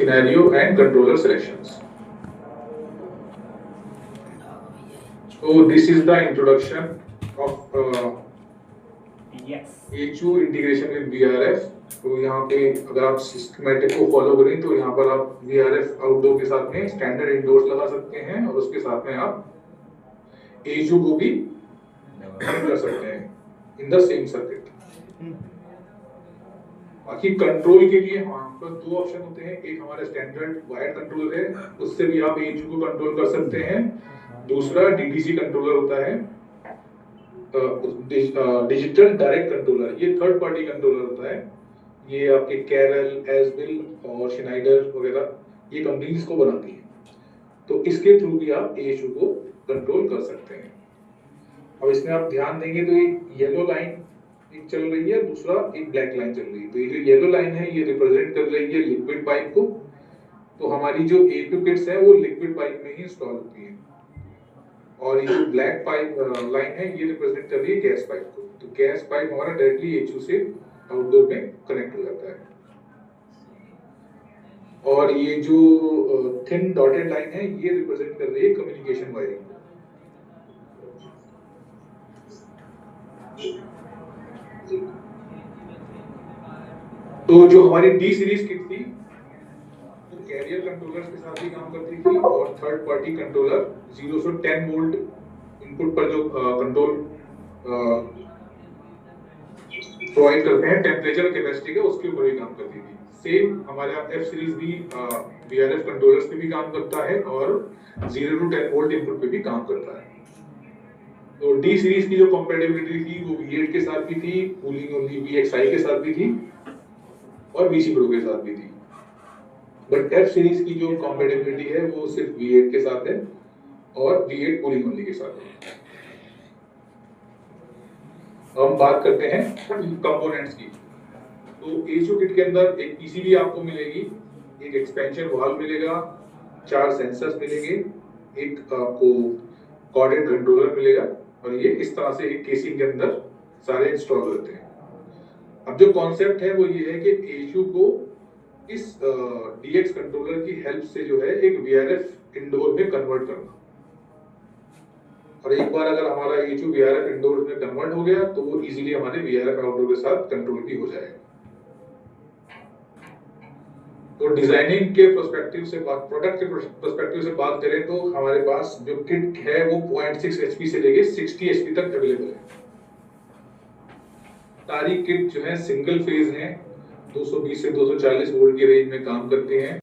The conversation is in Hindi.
scenario and controller selections. So this is the introduction of HU integration with VRF. तो यहाँ पे अगर आप सिस्टमैटिक को फॉलो करें तो यहाँ पर आप VRF आउटडोर के साथ में स्टैंडर्ड इंडोर्स लगा सकते हैं और उसके साथ में आप HU को भी कनेक्ट कर सकते हैं इन द सेम सर्किट। बाकी कंट्रोल के लिए हमारे पास दो ऑप्शन होते हैं, एक हमारा स्टैंडर्ड वायर्ड कंट्रोलर है, उससे भी आप HU को कंट्रोल कर सकते हैं। दूसरा DDC कंट्रोलर होता है, डिजिटल डायरेक्ट कंट्रोलर, ये थर्ड पार्टी कंट्रोलर होता है। ये आपके कैरल, एसबिल और शिनाइडर वगैरह ये कंपनीज को बनाती है, तो इसके थ्रू भी आप HU को कंट्रोल कर सकते हैं। अब इसमें आप ध्यान देंगे तो एक येलो लाइन एक चल रही है, दूसरा एक ब्लैक लाइन चल रही है। तो ये जो येलो लाइन है ये रिप्रेजेंट कर रही है लिक्विड पाइप को, तो हमारी जो A2 किट्स है वो लिक्विड पाइप में ही इंस्टॉल होती है, और ये जो ब्लैक पाइप लाइन है ये रिप्रेजेंट कर रही है गैस पाइप को। तो गैस पाइप हमारा डायरेक्टली HU से आउटडोर में कनेक्ट हो जाता है। और ये जो थिन डॉटेड लाइन है ये रिप्रेजेंट कर रही है कम्युनिकेशन वायरिंग को। तो जो हमारी D सीरीज किट थी तो कैरियर कंट्रोलर्स के साथ भी काम करती थी, और थर्ड पार्टी कंट्रोलर 0 से 10 वोल्ट इनपुट पर जो कंट्रोल प्रोवाइड करते हैं टेम्परेचर कैपेसिटी का, उसके ऊपर भी काम करती थी। सेम हमारा F सीरीज भी VRF कंट्रोलर्स पे भी काम करता है और 0 to 10 वोल्ट इनपुट पे भी काम करता है। तो D सीरीज की जो कंपैटिबिलिटी थी वो V8 के साथ भी थी, कूलिंग ओनली VXI के साथ भी थी और VC Pro के साथ भी थी। बट F सीरीज की जो कंपैटिबिलिटी है वो सिर्फ V8 के साथ है और V8 कूलिंग ओनली के साथ है। हम बात करते हैं कंपोनेंट्स की। तो HU किट के अंदर एक PCB आपको मिलेगी, एक एक्सपेंशन वाल्व मिलेगा, 4 सेंसर्स मिलेंगे, एक आपको कोऑर्डिनेट कंट्रोलर मिलेगा, और ये इस तरह से एक केसिंग के अंदर सारे इंस्टॉल होते हैं। अब जो कॉन्सेप्ट है वो ये है कि HU को इस DX कंट्रोलर की हेल्प से जो है एक VRF इंडोर में कन्वर्ट करना, और एक बार अगर हमारा HU VRF इंडोर में कन्वर्ट हो गया तो वो इजीली हमारे VRF आउटडोर के साथ कंट्रोल भी हो जाएगा। तो डिजाइनिंग के पर्सपेक्टिव से बात, प्रोडक्ट के पर्सपेक्टिव से बात करें तो हमारे पास जो किट है वो 0.6 HP से लेके 60 HP तक अवेलेबल है। सारी किट जो है सिंगल फेज है, 220 से 240 वोल्ट की रेंज में काम करते हैं।